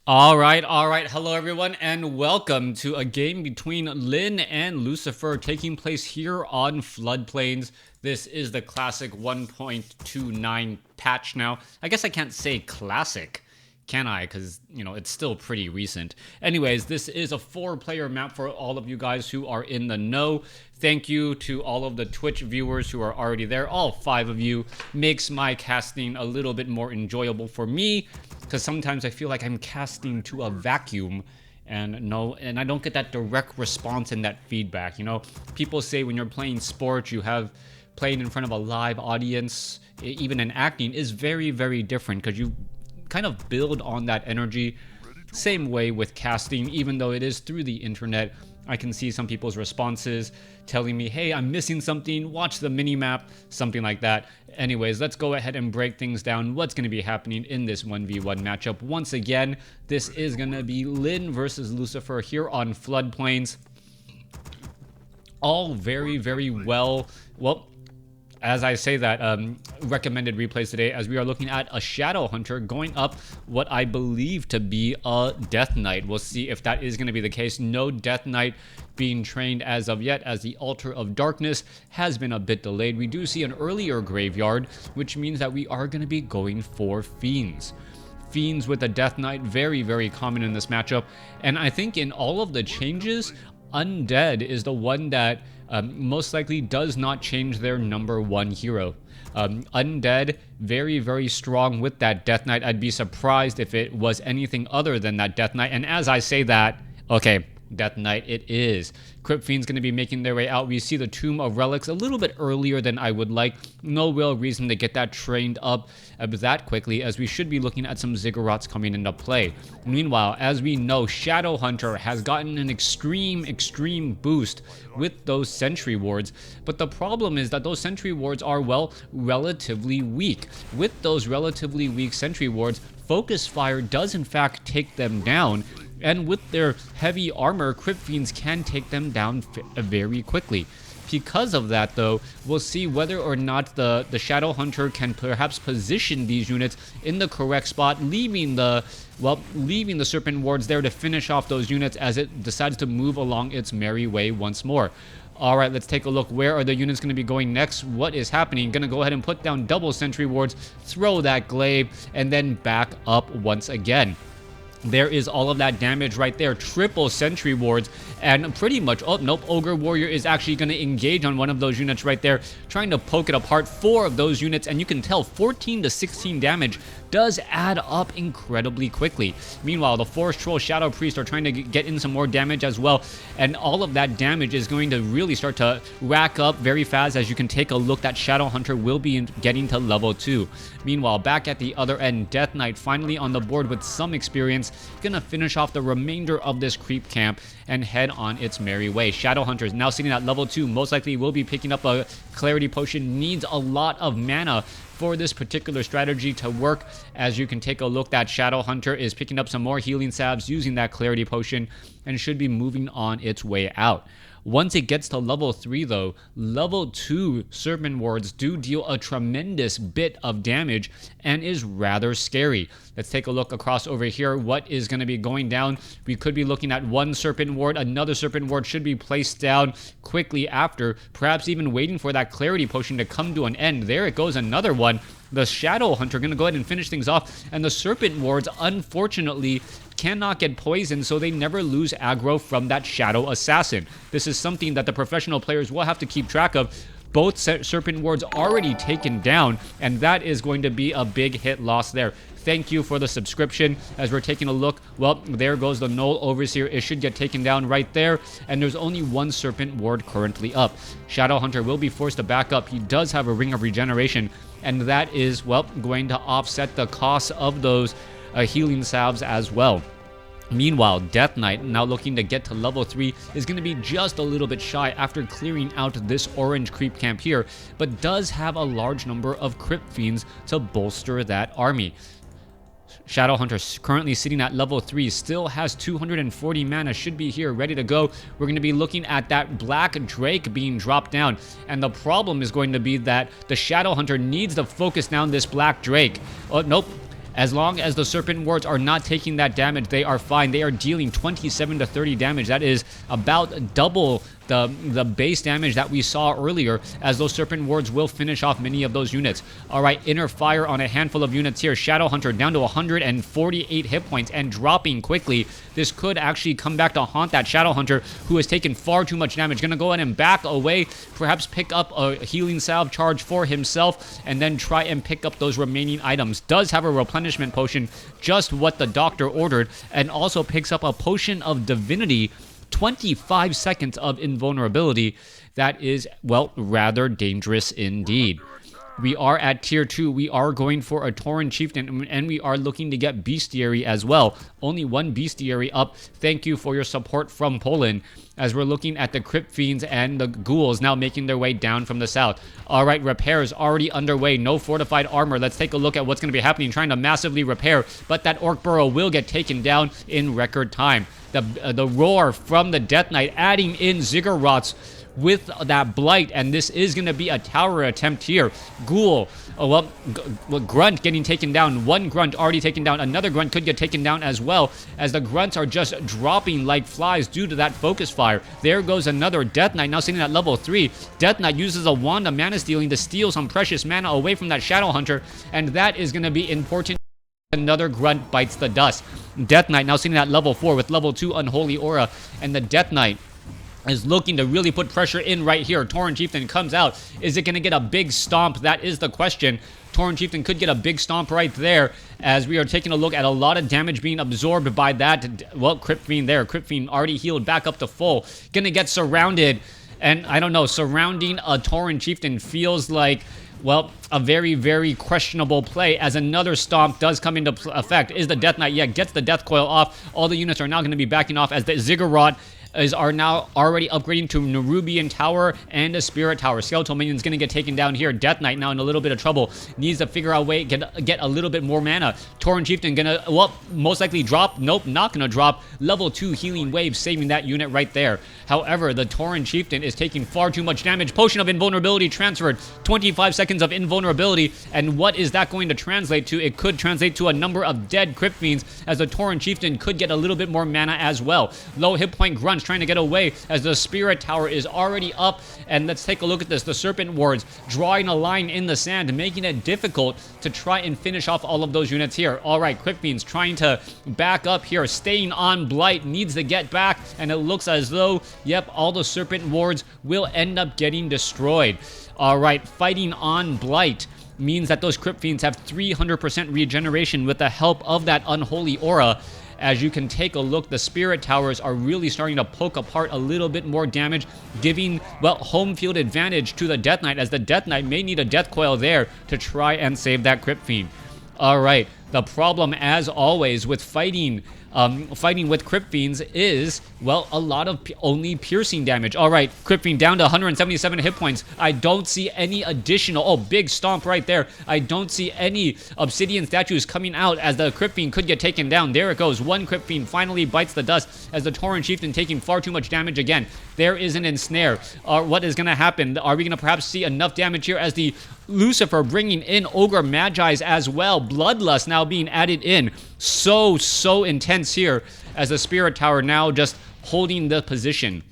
All right. Hello, everyone, and welcome to a game between Lyn and Lucifer taking place here on Floodplains. This is the classic 1.29 patch now. I guess I can't say classic, can I? Because, it's still pretty recent. Anyways, this is a 4-player map for all of you guys who are in the know. Thank you to all of the Twitch viewers who are already there. All 5 of you makes my casting a little bit more enjoyable for me, because sometimes I feel like I'm casting to a vacuum and I don't get that direct response and that feedback. People say when you're playing sports, you have playing in front of a live audience, even in acting, is very, very different because you kind of build on that energy. Same way with casting, even though it is through the internet. I can see some people's responses telling me, hey, I'm missing something, watch the mini-map, something like that. Anyways, let's go ahead and break things down. What's going to be happening in this 1v1 matchup? Once again, this is going to be Lyn versus Lucifer here on Floodplains. All very, very well, as I say that, recommended replays today, as we are looking at a Shadow Hunter going up what I believe to be a Death Knight. We'll see if that is going to be the case. No Death Knight being trained as of yet, as the Altar of Darkness has been a bit delayed. We do see an earlier graveyard, which means that we are going to be going for Fiends. Fiends with a Death Knight, very, very common in this matchup. And I think in all of the changes, Undead is the one that most likely does not change their number 1 hero. Undead, very, very strong with that Death Knight. I'd be surprised if it was anything other than that Death Knight. And as I say that, okay, Death Knight it is. Crypt Fiend's going to be making their way out. We see the Tomb of Relics a little bit earlier than I would like. No real reason to get that trained up that quickly, as we should be looking at some Ziggurats coming into play. Meanwhile, as we know, Shadow Hunter has gotten an extreme boost with those Sentry Wards. But the problem is that those Sentry Wards are, well, relatively weak. With those relatively weak Sentry Wards, Focus Fire does in fact take them down. And with their heavy armor, Crypt Fiends can take them down very quickly. Because of that, though, we'll see whether or not the Shadow Hunter can perhaps position these units in the correct spot, leaving the Serpent Wards there to finish off those units as it decides to move along its merry way once more. All right, let's take a look. Where are the units going to be going next? What is happening? Going to go ahead and put down double Sentry Wards, throw that glaive, and then back up once again. There is all of that damage right there. Triple Sentry Wards, and pretty much, oh nope, Ogre Warrior is actually going to engage on one of those units right there, trying to poke it apart. 4 of those units, and you can tell 14 to 16 damage does add up incredibly quickly. Meanwhile, the Forest Troll Shadow Priest are trying to get in some more damage as well, and all of that damage is going to really start to rack up very fast. As you can take a look, that Shadow Hunter will be getting to level 2. Meanwhile, back at the other end, Death Knight finally on the board with some experience, gonna finish off the remainder of this creep camp and head on its merry way. Shadow Hunter is now sitting at level 2, most likely will be picking up a Clarity Potion, needs a lot of mana for this particular strategy to work. As you can take a look, that Shadow Hunter is picking up some more healing salves using that Clarity Potion and should be moving on its way out. Once it gets to level 3, though, level 2 Serpent Wards do deal a tremendous bit of damage and is rather scary. Let's take a look across over here. What is going to be going down? We could be looking at one Serpent Ward. Another Serpent Ward should be placed down quickly after, perhaps even waiting for that Clarity Potion to come to an end. There it goes, another one. The Shadow Hunter going to go ahead and finish things off, and the Serpent Wards, unfortunately, cannot get poisoned, so they never lose aggro from that Shadow Assassin. This is something that the professional players will have to keep track of. Both Serpent Wards already taken down, and that is going to be a big hit loss there. Thank you for the subscription. As we're taking a look, well, there goes the Null Overseer. It should get taken down right there, and there's only one Serpent Ward currently up. Shadow Hunter will be forced to back up. He does have a Ring of Regeneration, and that is, well, going to offset the cost of those healing salves as well. Meanwhile, Death Knight, now looking to get to level 3, is going to be just a little bit shy after clearing out this orange creep camp here, but does have a large number of Crypt Fiends to bolster that army. Shadow Hunter currently sitting at level 3, still has 240 mana, should be here ready to go. We're going to be looking at that Black Drake being dropped down, and the problem is going to be that the Shadow Hunter needs to focus down this Black Drake. Oh, nope. As long as the Serpent Wards are not taking that damage, they are fine. They are dealing 27 to 30 damage. That is about double the base damage that we saw earlier, as those Serpent Wards will finish off many of those units. All right, inner fire on a handful of units here. Shadowhunter down to 148 hit points and dropping quickly. This could actually come back to haunt that Shadowhunter, who has taken far too much damage. Gonna go ahead and back away, perhaps pick up a healing salve charge for himself, and then try and pick up those remaining items. Does have a replenishment potion, just what the doctor ordered, and also picks up a potion of divinity, 25 seconds of invulnerability. That is, well, rather dangerous indeed. We are at tier 2. We are going for a Tauren Chieftain, and we are looking to get Bestiary as well. Only one Bestiary up. Thank you for your support from Poland, as we're looking at the Crypt Fiends and the Ghouls now making their way down from the south. All right, repairs already underway. No fortified armor. Let's take a look at what's going to be happening, trying to massively repair, but that Orc Burrow will get taken down in record time. The roar from the Death Knight, adding in Ziggurats with that blight, and this is going to be a tower attempt here. Ghoul, Grunt getting taken down. One Grunt already taken down. Another Grunt could get taken down as well, as the Grunts are just dropping like flies due to that focus fire. There goes another Death Knight, now sitting at level 3. Death Knight uses a Wand of Mana Stealing to steal some precious mana away from that Shadowhunter, and that is going to be important. Another Grunt bites the dust. Death Knight now sitting at level 4 with level 2 Unholy Aura, and the Death Knight is looking to really put pressure in right here. Tauren Chieftain comes out. Is it going to get a big stomp? That is the question. Tauren Chieftain could get a big stomp right there, as we are taking a look at a lot of damage being absorbed by that, well, Crypt Fiend there. Crypt Fiend already healed back up to full. Gonna get surrounded, and I don't know, surrounding a Tauren Chieftain feels like, well, a very, very questionable play, as another stomp does come into effect. Is the Death Knight, yeah, gets the Death Coil off. All the units are now going to be backing off, as the Ziggurat are now already upgrading to Nerubian Tower and a Spirit Tower. Skeletal Minion's going to get taken down here. Death Knight now in a little bit of trouble. Needs to figure out a way to get a little bit more mana. Tauren Chieftain going to, well, most likely drop. Nope, not going to drop. Level 2 Healing Wave, saving that unit right there. However, the Tauren Chieftain is taking far too much damage. Potion of Invulnerability transferred. 25 seconds of invulnerability. And what is that going to translate to? It could translate to a number of dead Crypt Fiends, as the Tauren Chieftain could get a little bit more mana as well. Low hit point Grunts trying to get away, as the Spirit Tower is already up. And let's take a look at this. The Serpent Wards drawing a line in the sand, making it difficult to try and finish off all of those units here. All right, Crypt Fiends trying to back up here, staying on Blight, needs to get back, and it looks as though, yep, all the Serpent Wards will end up getting destroyed. All right, fighting on Blight means that those Crypt Fiends have 300% regeneration with the help of that Unholy Aura. As you can take a look, the Spirit Towers are really starting to poke apart a little bit more damage, giving, well, home field advantage to the Death Knight, as the Death Knight may need a Death Coil there to try and save that Crypt Fiend. All right, the problem, as always, with fighting with Crypt Fiends is, well, a lot of only piercing damage. All right, Crypt Fiend down to 177 hit points. I don't see any additional, oh, big stomp right there. I don't see any obsidian statues coming out, as the Crypt Fiend could get taken down. There it goes. One Crypt Fiend finally bites the dust, as the Tauren Chieftain taking far too much damage again. There is an ensnare. What is going to happen? Are we going to perhaps see enough damage here, as the Lucifer bringing in Ogre Magi's as well? Bloodlust now being added in. So intense here, as the Spirit Tower now just holding the position.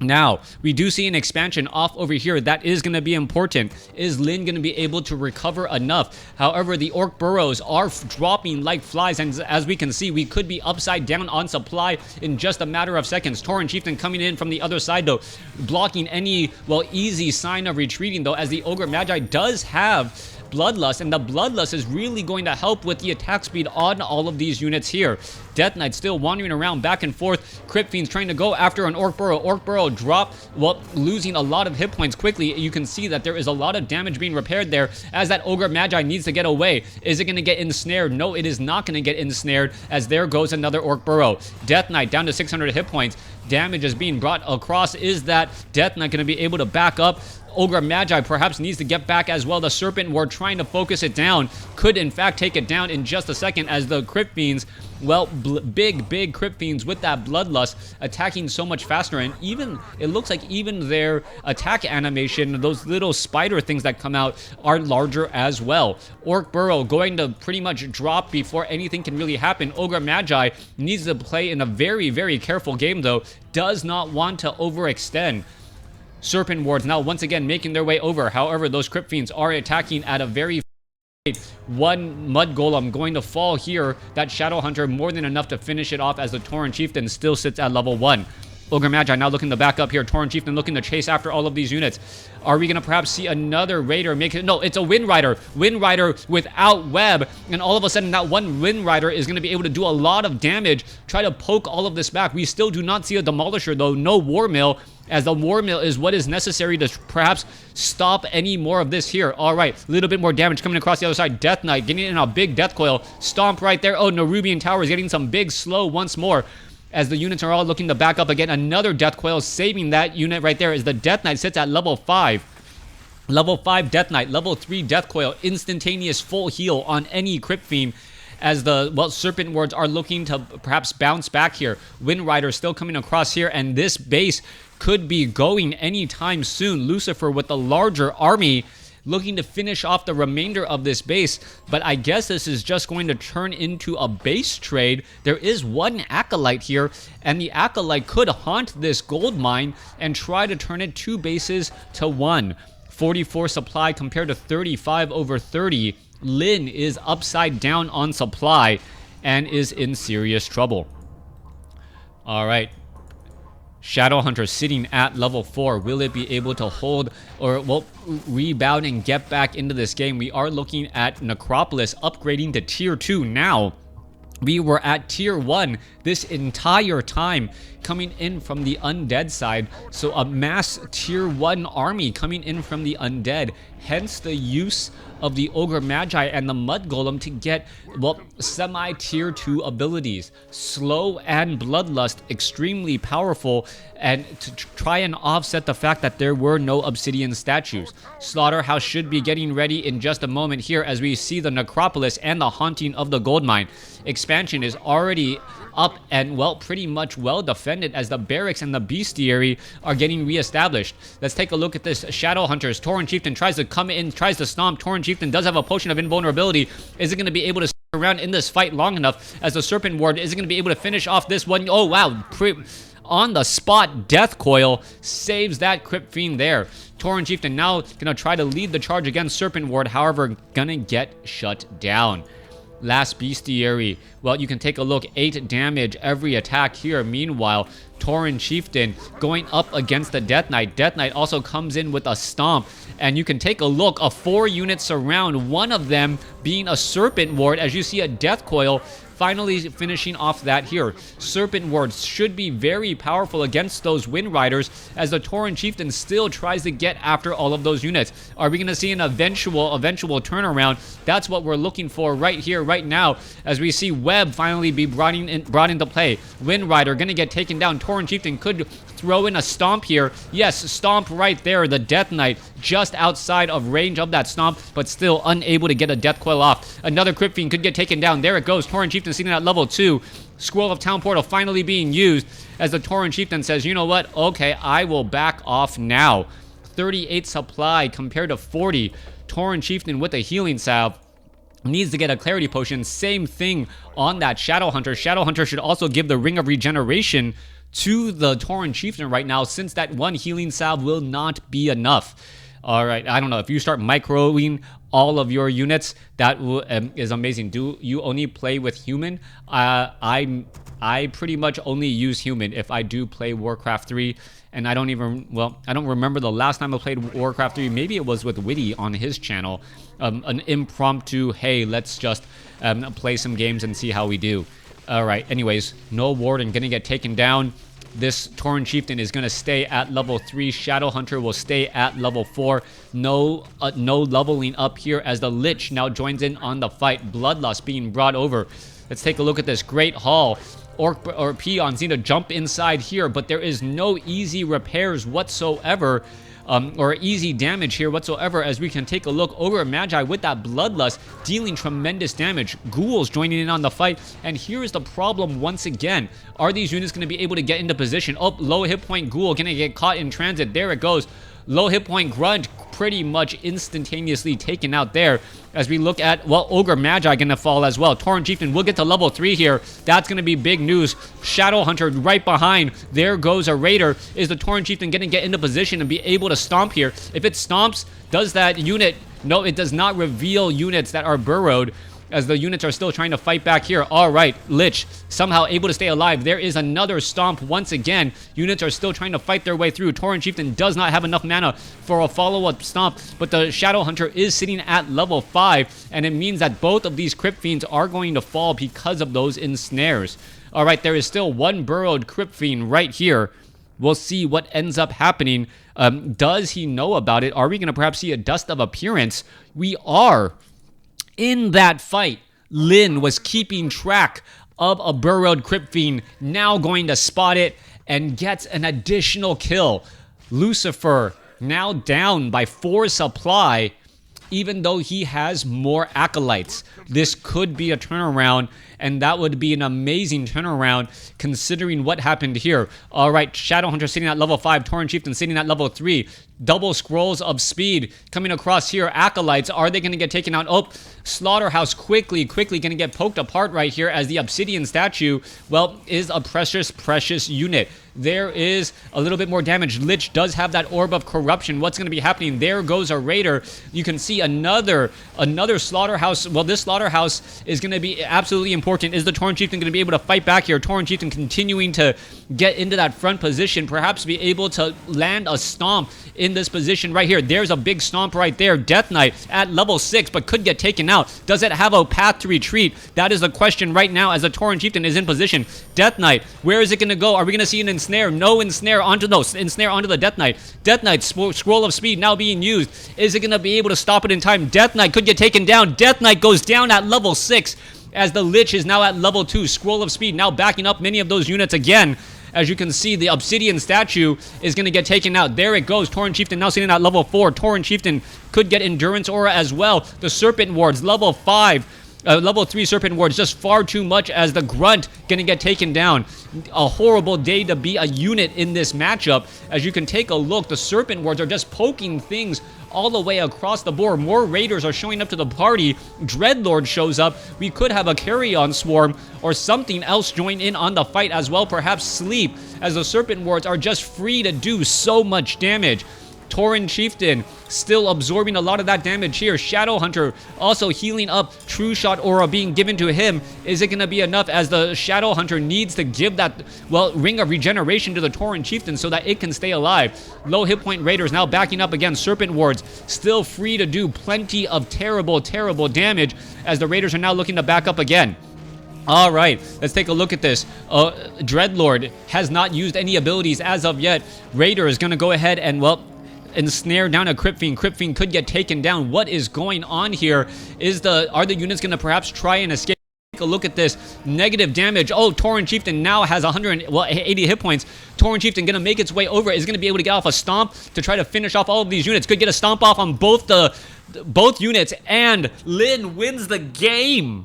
Now, we do see an expansion off over here. That is going to be important. Is Lyn going to be able to recover enough? However, the Orc Burrows are dropping like flies, and as we can see, we could be upside down on supply in just a matter of seconds. Tauren Chieftain coming in from the other side, though, blocking any, well, easy sign of retreating, though, as the Ogre Magi does have Bloodlust, and the Bloodlust is really going to help with the attack speed on all of these units here. Death Knight still wandering around back and forth. Crypt Fiends trying to go after an Orc Burrow. Orc Burrow drop, well, losing a lot of hit points quickly. You can see that there is a lot of damage being repaired there, as that Ogre Magi needs to get away. Is it going to get ensnared? No, it is not going to get ensnared, as there goes another Orc Burrow. Death Knight down to 600 hit points. Damage is being brought across. Is that Death Knight going to be able to back up? Ogre Magi perhaps needs to get back as well. The Serpent Ward trying to focus it down. Could in fact take it down in just a second as the Crypt Fiends, well, big Crypt Fiends with that Bloodlust attacking so much faster. And even, it looks like even their attack animation, those little spider things that come out, are larger as well. Orc Burrow going to pretty much drop before anything can really happen. Ogre Magi needs to play in a very careful game though. Does not want to overextend. Serpent Wards now once again making their way over. However, those Crypt Fiends are attacking at a very one Mud Golem going to fall here. That Shadow Hunter more than enough to finish it off as the Tauren Chieftain still sits at level 1. Ogre Magi now looking to back up here. Tauren Chieftain looking to chase after all of these units. Are we going to perhaps see another Raider make it? No, it's a Wind Rider. Wind Rider without web. And all of a sudden, that one Wind Rider is going to be able to do a lot of damage. Try to poke all of this back. We still do not see a Demolisher, though. No War Mill, as the War Mill is what is necessary to perhaps stop any more of this here. All right, a little bit more damage coming across the other side. Death Knight getting in a big Death Coil. Stomp right there. Oh, Nerubian Tower is getting some big slow once more, as the units are all looking to back up again. Another Death Coil saving that unit right there as the Death Knight sits at level 5. Level 5 Death Knight, level 3 Death Coil, instantaneous full heal on any Crypt Fiend, as the, well, Serpent Wards are looking to perhaps bounce back here. Wind Rider still coming across here, and this base could be going anytime soon. Lucifer with the larger army looking to finish off the remainder of this base, but I guess this is just going to turn into a base trade. There is one Acolyte here, and the Acolyte could haunt this gold mine and try to turn it 2 bases to 1. 44 supply compared to 35 over 30. Lin is upside down on supply and is in serious trouble. All right. Shadow Hunter sitting at level 4. Will it be able to hold or, well, rebound and get back into this game? We are looking at Necropolis upgrading to tier 2 now. We were at tier 1 this entire time, coming in from the Undead side. So a mass tier 1 army coming in from the Undead. Hence the use of the Ogre Magi and the Mud Golem to get, well, semi-tier 2 abilities. Slow and Bloodlust, extremely powerful, and to try and offset the fact that there were no Obsidian statues. Slaughterhouse should be getting ready in just a moment here as we see the Necropolis and the Haunting of the Gold Mine. Expansion is already up and, well, pretty much well defended as the barracks and the bestiary are getting reestablished. Let's take a look at this Shadow Hunters. Tauren Chieftain tries to come in, tries to stomp. Tauren Chieftain does have a potion of invulnerability. Is it going to be able to stick around in this fight long enough as the Serpent Ward? Is it going to be able to finish off this one? Oh, wow. On the spot, Death Coil saves that Crypt Fiend there. Tauren Chieftain now going to try to lead the charge against Serpent Ward, however, going to get shut down. Last Bestiary, well, you can take a look, 8 damage every attack here. Meanwhile, Tauren Chieftain going up against the Death Knight. Death Knight also comes in with a stomp, and you can take a look, a 4-unit surround, one of them being a Serpent Ward, as you see a Death Coil finally finishing off that here. Serpent Wards should be very powerful against those Wind Riders, as the Tauren Chieftain still tries to get after all of those units. Are we going to see an eventual turnaround? That's what we're looking for right here, right now, as we see Web finally be brought into play. Wind Rider going to get taken down. Tauren Chieftain could throw in a stomp here. Yes, stomp right there. The Death Knight just outside of range of that stomp, but still unable to get a Death Coil off. Another Crypt Fiend could get taken down. There it goes. Tauren Chieftain sitting at level 2. Scroll of Town Portal finally being used as the Tauren Chieftain says, you know what? Okay, I will back off now. 38 supply compared to 40. Tauren Chieftain with a healing salve needs to get a clarity potion. Same thing on that Shadow Hunter. Shadow Hunter should also give the Ring of Regeneration to the Tauren Chieftain right now, since that one healing salve will not be enough. All right, I don't know. If you start microing all of your units, that is amazing. Do you only play with human? I pretty much only use human if I do play WarCraft 3, and I don't remember the last time I played WarCraft 3. Maybe it was with Witty on his channel. An impromptu, hey, let's just play some games and see how we do. All right, anyways, no Warden gonna get taken down. This Tauren Chieftain is going to stay at level 3. Shadow Hunter will stay at level 4. No leveling up here as the Lich now joins in on the fight. Bloodlust being brought over. Let's take a look at this Great Hall. Orc or Peons need to jump inside here, but there is no easy repairs whatsoever. or easy damage here whatsoever, as we can take a look. Ogre Magi with that Bloodlust dealing tremendous damage. Ghouls joining in on the fight, and here is the problem once again. Are these units going to be able to get into position? Oh, low hit point Ghoul going to get caught in transit. There it goes. Low hit point Grunt pretty much instantaneously taken out there. As we look at, well, Ogre Magi gonna fall as well. Tauren Chieftain will get to level 3 here. That's gonna be big news. Shadow Hunter right behind. There goes a Raider. Is the Tauren Chieftain gonna get into position and be able to stomp here? If it stomps, does that unit... No, it does not reveal units that are burrowed, as the units are still trying to fight back here. All right, Lich somehow able to stay alive. There is another stomp once again. Units are still trying to fight their way through. Tauren Chieftain does not have enough mana for a follow-up stomp, but the Shadow Hunter is sitting at level 5, and it means that both of these Crypt Fiends are going to fall because of those ensnares. All right, there is still one burrowed Crypt Fiend right here. We'll see what ends up happening. Does he know about it? Are we going to perhaps see a Dust of Appearance? We are. In that fight, Lyn was keeping track of a burrowed Crypt Fiend, now going to spot it and gets an additional kill. Lucifer now down by 4 supply, even though he has more acolytes. This could be a turnaround, and that would be an amazing turnaround considering what happened here. All right, Shadow Hunter sitting at level 5, Tauren Chieftain sitting at level 3. Double scrolls of speed coming across here. Acolytes, are they going to get taken out? Oh, Slaughterhouse quickly going to get poked apart right here, as the Obsidian statue, well, is a precious unit. There is a little bit more damage. Lich does have that Orb of Corruption. What's going to be happening? There goes a Raider. You can see another Slaughterhouse. Well, this Slaughterhouse is going to be absolutely important. Is the Tauren Chieftain going to be able to fight back here? Tauren Chieftain continuing to get into that front position, perhaps be able to land a stomp in this position right here. There's a big stomp right there. Death Knight at level 6, but could get taken out. Does it have a path to retreat? That is the question right now, as the Tauren Chieftain is in position. Death Knight, where is it going to go? Are we going to see an ensnare? No ensnare onto the Death Knight. Death Knight, scroll of speed now being used. Is it going to be able to stop it in time? Death Knight could get taken down. Death Knight goes down at level 6, as the Lich is now at level 2. Scroll of speed now backing up many of those units again. As you can see, the Obsidian statue is going to get taken out. There it goes. Tauren Chieftain now sitting at level 4. Tauren Chieftain could get Endurance Aura as well. The Serpent Wards, level 5. Level 3 Serpent Wards, just far too much, as the Grunt going to get taken down. A horrible day to be a unit in this matchup. As you can take a look, the Serpent Wards are just poking things all the way across the board. More Raiders are showing up to the party. Dreadlord shows up. We could have a carry-on swarm or something else join in on the fight as well. Perhaps Sleep, as the Serpent Wards are just free to do so much damage. Tauren Chieftain still absorbing a lot of that damage here. Shadow Hunter also healing up. True Shot Aura being given to him. Is it going to be enough, as the Shadow Hunter needs to give that, well, Ring of Regeneration to the Tauren Chieftain so that it can stay alive? Low hit point Raiders now backing up again. Serpent Wards still free to do plenty of terrible damage, as the Raiders are now looking to back up again. All right, let's take a look at this. Dreadlord has not used any abilities as of yet. Raider is going to go ahead and, well, ensnare down a Crypt Fiend. Crypt Fiend could get taken down. What is going on here? Are the units going to perhaps try and escape? Take a look at this. Negative damage. Oh, Tauren Chieftain now has 80 hit points. Tauren Chieftain going to make its way over. Is going to be able to get off a stomp to try to finish off all of these units. Could get a stomp off on both units, and Lyn wins the game.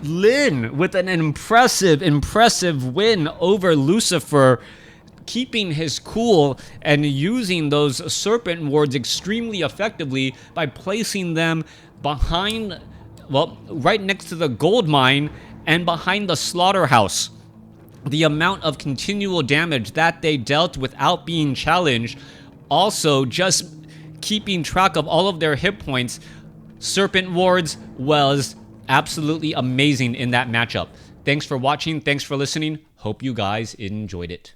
Lyn with an impressive win over Lucifer, keeping his cool and using those Serpent Wards extremely effectively by placing them behind, well, right next to the gold mine and behind the slaughterhouse. The amount of continual damage that they dealt without being challenged, also just keeping track of all of their hit points. Serpent Wards was absolutely amazing in that matchup. Thanks for watching. Thanks for listening. Hope you guys enjoyed it.